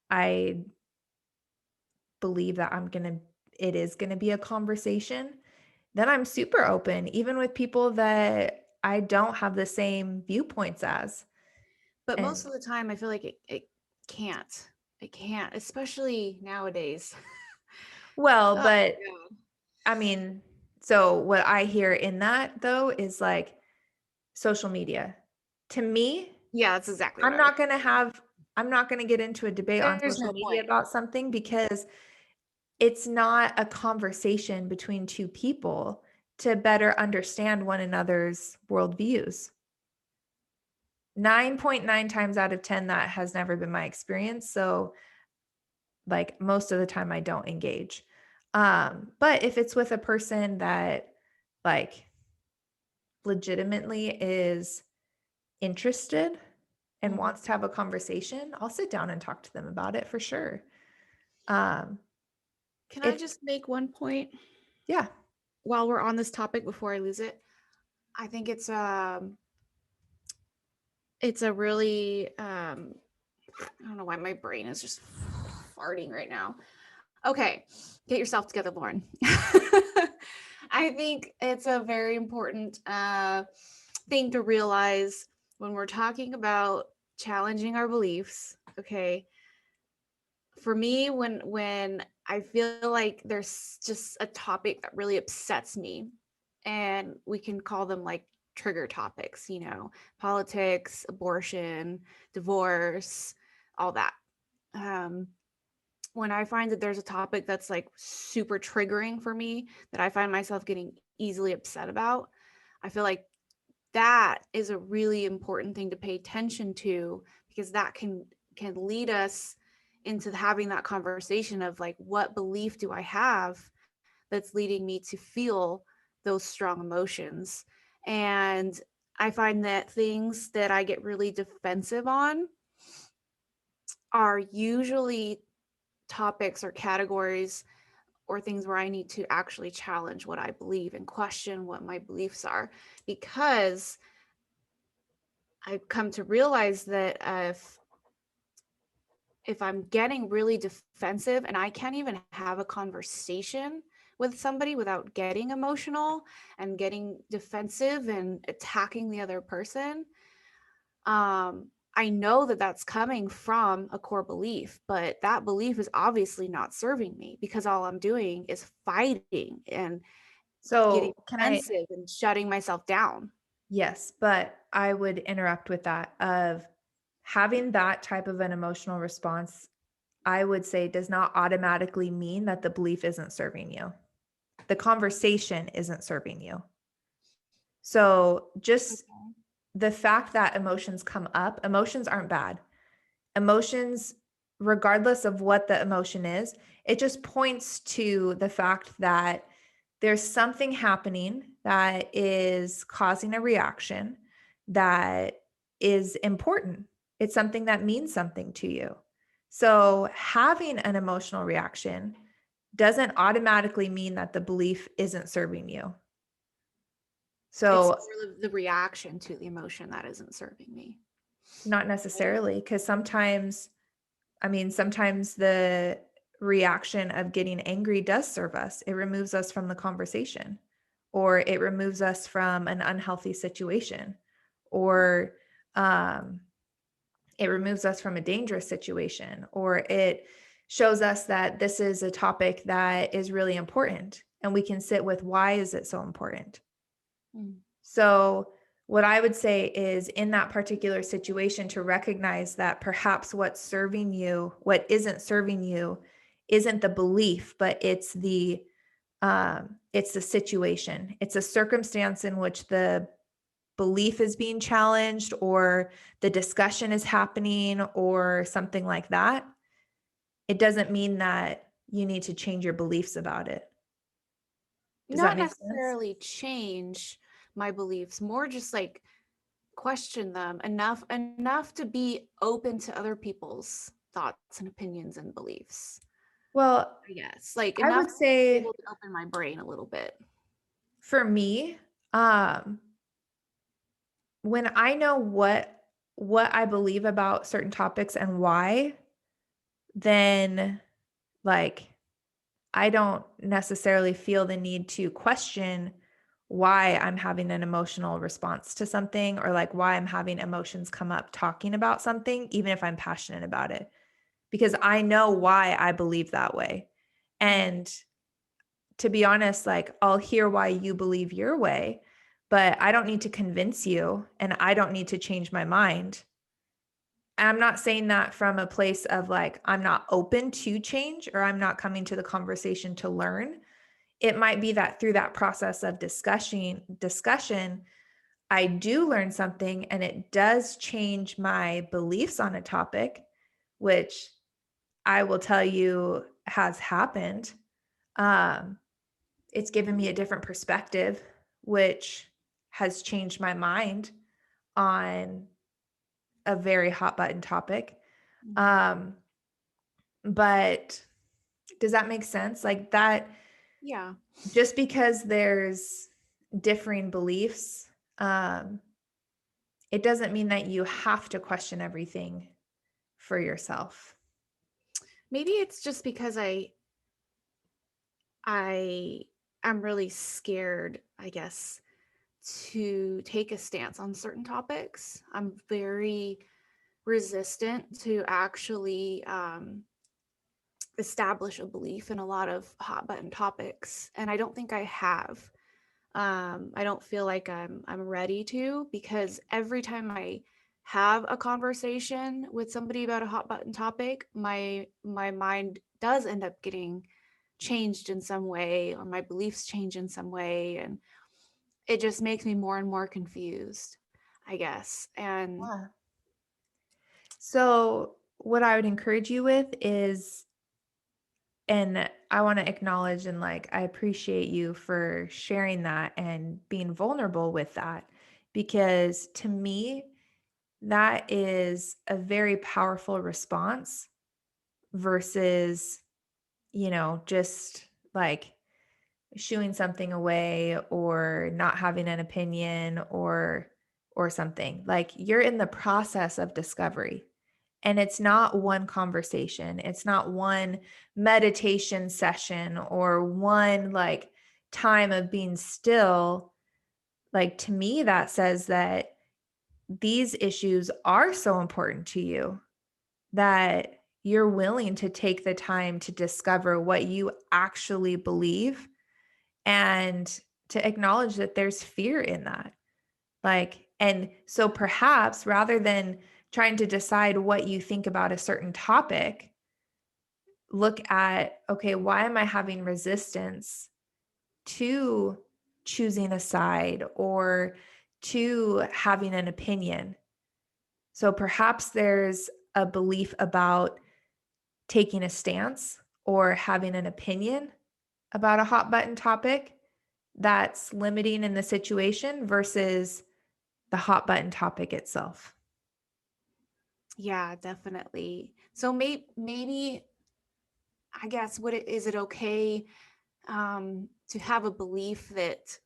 I believe that it is gonna be a conversation. Then I'm super open, even with people that I don't have the same viewpoints as. But most And of the time, I feel like it can't. It can't, especially nowadays. well, Oh, but yeah. I mean, so what I hear in that though is like social media. To me, Yeah, that's exactly what I'm I was. not gonna have I'm not gonna get into a debate on There's social no media point. about something because it's not a conversation between two people to better understand one another's worldviews. 9.9 times out of 10, that has never been my experience. So like most of the time I don't engage. But if it's with a person that like legitimately is interested and Mhm. wants to have a conversation, I'll sit down and talk to them about it for sure. Um, Can I if just make one point yeah, while we're on this topic before I lose it? I think it's a really I don't know why my brain is just farting right now. Okay, get yourself together, Lauren. I think it's a very important thing to realize when we're talking about challenging our beliefs. Okay, for me, when I feel like there's just a topic that really upsets me, and we can call them like trigger topics, politics, abortion, divorce, all that. Um, when I find that there's a topic that's like super triggering for me, that I find myself getting easily upset about, I feel like that is a really important thing to pay attention to, because that can lead us into having that conversation of like, what belief do I have that's leading me to feel those strong emotions? And I find that things that I get really defensive on are usually topics or categories or things where I need to actually challenge what I believe and question what my beliefs are, because I've come to realize that if I'm getting really defensive and I can't even have a conversation with somebody without getting emotional and getting defensive and attacking the other person, I know that that's coming from a core belief, but that belief is obviously not serving me, because all I'm doing is fighting and getting so defensive and shutting myself down. yes, but I would interrupt with that of having that type of an emotional response, I would say does not automatically mean that the belief isn't serving you. The conversation isn't serving you. So just the fact that emotions come up, emotions aren't bad. Emotions, regardless of what the emotion is, it just points to the fact that there's something happening that is causing a reaction that is important. It's something that means something to you. So having an emotional reaction doesn't automatically mean that the belief isn't serving you. It's So more of the reaction to the emotion that isn't serving me. not necessarily, because sometimes, I mean, sometimes the reaction of getting angry does serve us. It removes us from the conversation, or it removes us from an unhealthy situation, or um, it removes us from a dangerous situation, or it shows us that this is a topic that is really important. And we can sit with, why is it so important? Mm. So, what I would say is, in that particular situation, to recognize that perhaps what's serving you, what isn't serving you, isn't the belief, but it's the situation. It's a circumstance in which the belief is being challenged, or the discussion is happening, or something like that. It doesn't mean that you need to change your beliefs about it. Does that Not make sense? necessarily change my beliefs, more just like question them enough to be open to other people's thoughts and opinions and beliefs. Well, I guess like I enough would to be say able to open my brain a little bit. for me, when I know what I believe about certain topics and why, then like I don't necessarily feel the need to question why I'm having an emotional response to something, or like why I'm having emotions come up talking about something, even if I'm passionate about it, because I know why I believe that way. And to be honest, like I'll hear why you believe your way, but I don't need to convince you, and I don't need to change my mind. And I'm not saying that from a place of like, I'm not open to change, or I'm not coming to the conversation to learn. It might be that through that process of discussion, I do learn something and it does change my beliefs on a topic, which I will tell you has happened. Um, it's given me a different perspective, which has changed my mind on a very hot button topic. Mhm. Um, but does that make sense? Like that, Yeah. just because there's differing beliefs, um, it doesn't mean that you have to question everything for yourself. Maybe it's just because I am really scared, I guess, to take a stance on certain topics. I'm very resistant to actually establish a belief in a lot of hot button topics, and I don't think I have. I don't feel like I'm ready to, because every time I have a conversation with somebody about a hot button topic, my mind does end up getting changed in some way, or my beliefs change in some way, and it just makes me more and more confused, I guess. And Yeah. So, what I would encourage you with is, and I want to acknowledge and like, I appreciate you for sharing that and being vulnerable with that, because to me, that is a very powerful response versus, just like shooing something away or not having an opinion or something. Like you're in the process of discovery. And it's not one conversation. It's not one meditation session or one like time of being still. Like to me, that says that these issues are so important to you that you're willing to take the time to discover what you actually believe and to acknowledge that there's fear in that. Like, and so perhaps rather than trying to decide what you think about a certain topic, look at, okay, why am I having resistance to choosing a side or to having an opinion? So perhaps there's a belief about taking a stance or having an opinion about a hot button topic that's limiting in the situation versus the hot button topic itself. yeah, definitely. So maybe I guess is it okay to have a belief that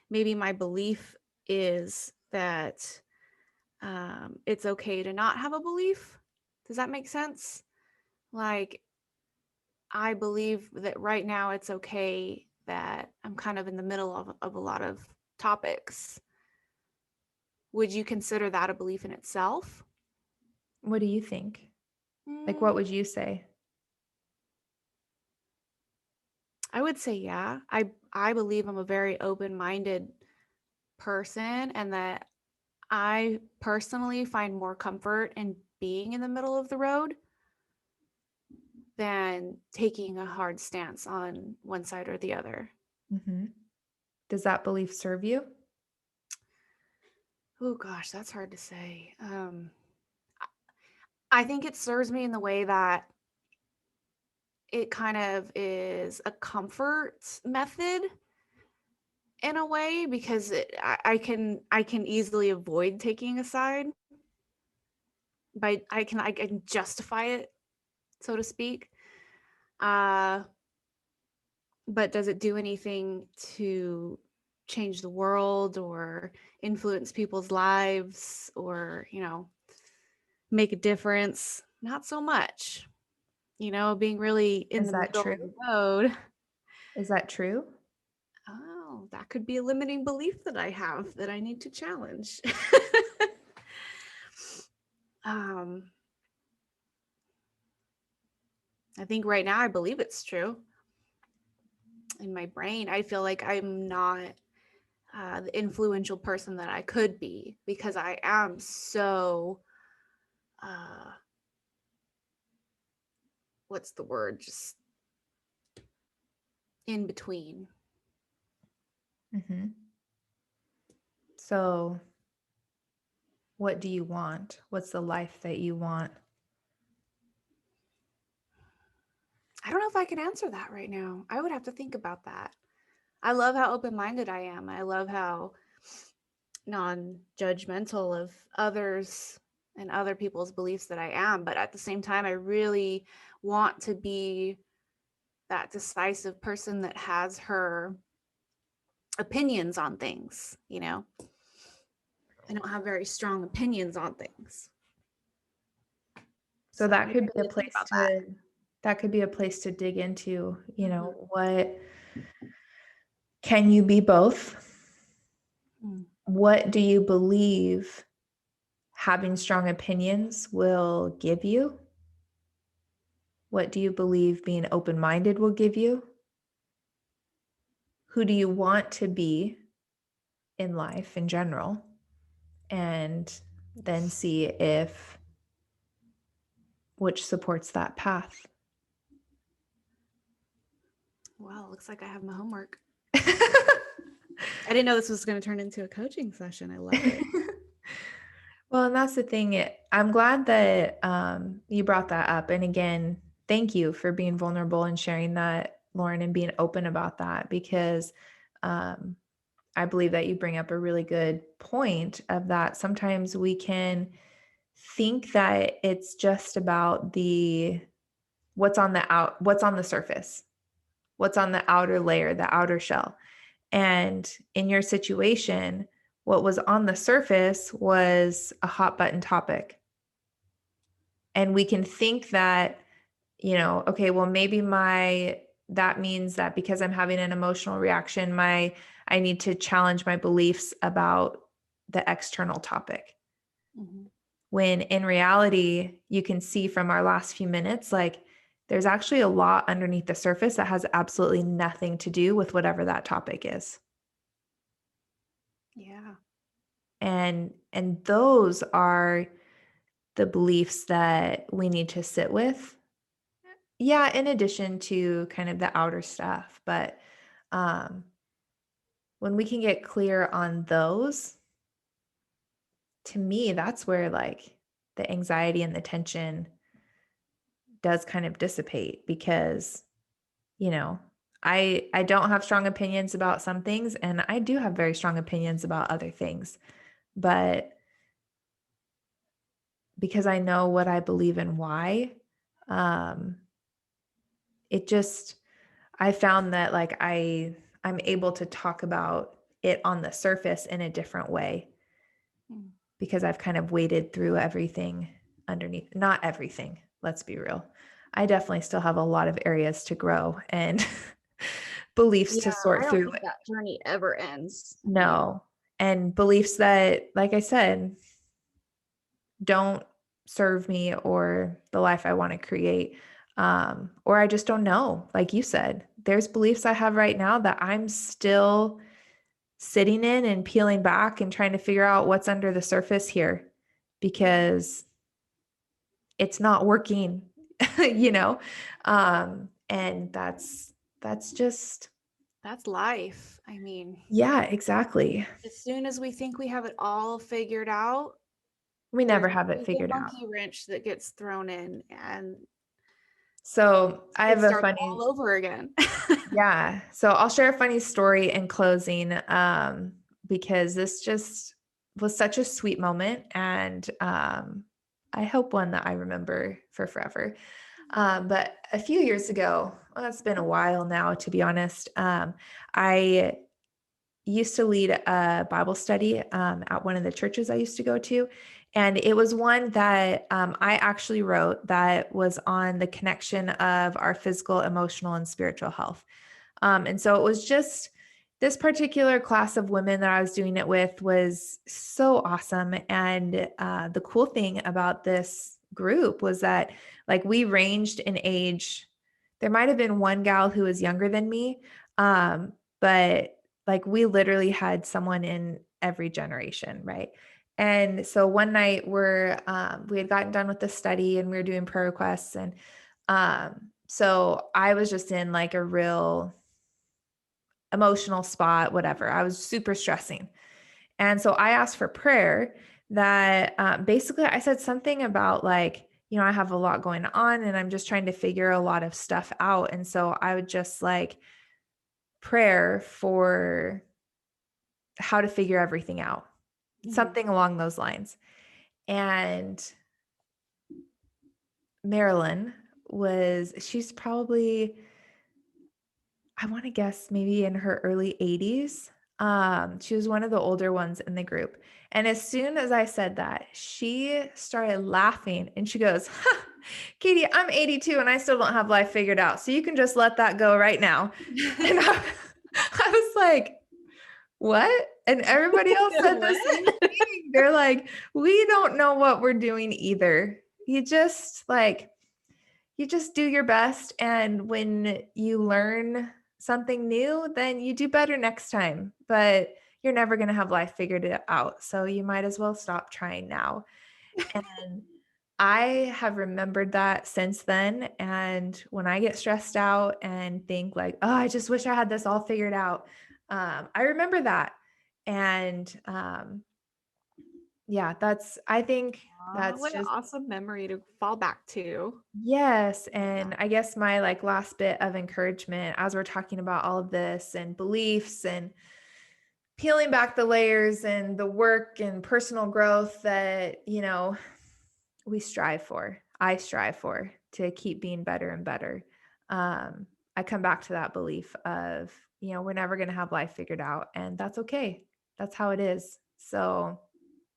maybe my belief is that it's okay to not have a belief? Does that make sense? Like, I believe that right now it's okay that I'm kind of in the middle of a lot of topics. Would you consider that a belief in itself? What do you think? Like, Mm, what would you say? I would say yeah. I believe I'm a very open-minded person, and that I personally find more comfort in being in the middle of the road than taking a hard stance on one side or the other. Hmm. Does that belief serve you? Oh gosh, that's hard to say. I think it serves me in the way that it kind of is a comfort method in a way, because I can easily avoid taking a side by I can justify it, so to speak. Uh, but does it do anything to change the world or influence people's lives, or make a difference? Not so much. Being really in Is the that middle true? of the road. Is that true? Oh, that could be a limiting belief that I have that I need to challenge. um, I think right now I believe it's true. In my brain, I feel like I'm not the influential person that I could be, because I am so, uh, what's the word? Just in between. Mhm. So, what do you want? What's the life that you want? I don't know if I can answer that right now. I would have to think about that. I love how open-minded I am. I love how non-judgmental of others and other people's beliefs that I am, but at the same time I really want to be that decisive person that has her opinions on things, you know. I don't have very strong opinions on things. So So that maybe could I be a need to think place about that. to dig into, Mhm. what can you be both? Mm. What do you believe having strong opinions will give you? What do you believe being open-minded will give you? Who do you want to be in life in general? And then see if which supports that path. Well, looks like I have my homework. I didn't know this was going to turn into a coaching session. I love it. Well, and that's the thing. I'm glad that you brought that up. And again, thank you for being vulnerable and sharing that, Lauren, and being open about that, because um, I believe that you bring up a really good point of that. Sometimes we can think that it's just about what's on the surface, what's on the outer layer, the outer shell. And in your situation, what was on the surface was a hot button topic. And we can think that, okay, well, maybe that means that because I'm having an emotional reaction, I need to challenge my beliefs about the external topic. Mhm. When in reality, you can see from our last few minutes, like there's actually a lot underneath the surface that has absolutely nothing to do with whatever that topic is. Yeah. And those are the beliefs that we need to sit with. Yeah, in addition to kind of the outer stuff, but um when we can get clear on those, to me that's where like the anxiety and the tension does kind of dissipate, because you know, I don't have strong opinions about some things, and I do have very strong opinions about other things. But because I know what I believe and why, um, it just I found that like I'm able to talk about it on the surface in a different way, Mm. because I've kind of waded through everything underneath. Not everything, let's be real. I definitely still have a lot of areas to grow and beliefs Yeah, to sort I don't through. think that journey ever ends. I mean, No. And beliefs that, like I said, don't serve me or the life I want to create. Or I just don't know. Like you said, there's beliefs I have right now that I'm still sitting in and peeling back and trying to figure out what's under the surface here, because it's not working, you know? And that's just, that's life. I mean, yeah, exactly. as soon as we think we have it all figured out, We there's never have it always a figured out. monkey wrench that gets thrown in and So I it have a starts funny, all over again. yeah. So I'll share a funny story in closing, because this just was such a sweet moment, and I hope one that I remember for forever. But a few years ago, well, it's been a while now, to be honest. I used to lead a Bible study at one of the churches I used to go to. And it was one that I actually wrote that was on the connection of our physical, emotional, and spiritual health. And so it was just this particular class of women that I was doing it with was so awesome. And the cool thing about this group was that, like, we ranged in age. There might have been one gal who was younger than me, but like we literally had someone in every generation, right? And so one night we had gotten done with the study and we were doing prayer requests, and so I was just in like a real emotional spot, whatever. I was super stressing. And so I asked for prayer that basically I said something about like, I have a lot going on and I'm just trying to figure a lot of stuff out. And so I would just like prayer for how to figure everything out, something along those lines. And Marilyn she's probably, I want to guess maybe in her early 80s. She was one of the older ones in the group. And as soon as I said that, she started laughing and she goes, huh, Katie, I'm 82 and I still don't have life figured out. So you can just let that go right now. And I was like, what? And everybody else said the same thing. They're like, we don't know what we're doing either. You just do your best. And when you learn something new, then you do better next time. But you're never going to have life figured out. So you might as well stop trying now. And I have remembered that since then. And when I get stressed out and think like, oh, I just wish I had this all figured out, I remember that. And yeah, I think that's what an just awesome memory to fall back to. yes. And I guess my like last bit of encouragement as we're talking about all of this and beliefs and peeling back the layers and the work and personal growth that, we strive for. I strive for to keep being better and better. I come back to that belief of, we're never going to have life figured out, and that's okay. That's how it is. So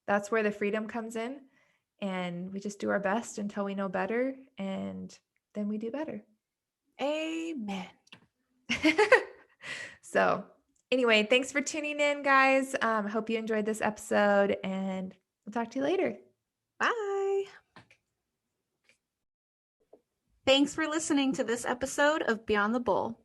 that's where the freedom comes in. And we just do our best until we know better, and then we do better. Amen. So anyway, thanks for tuning in, guys. Hope you enjoyed this episode, and we'll talk to you later. Bye. Thanks for listening to this episode of Beyond the Bowl.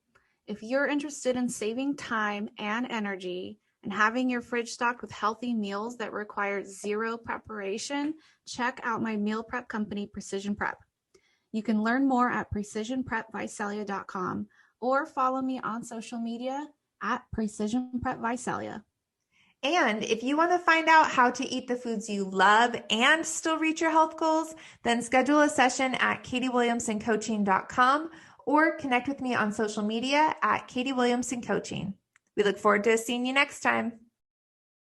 If you're interested in saving time and energy and having your fridge stocked with healthy meals that require zero preparation, check out my meal prep company, Precision Prep. You can learn more at precisionprepvisalia.com or follow me on social media at Precision Prep Visalia. And if you want to find out how to eat the foods you love and still reach your health goals, then schedule a session at katiewilliamsoncoaching.com or connect with me on social media at Katie Williamson Coaching. We look forward to seeing you next time.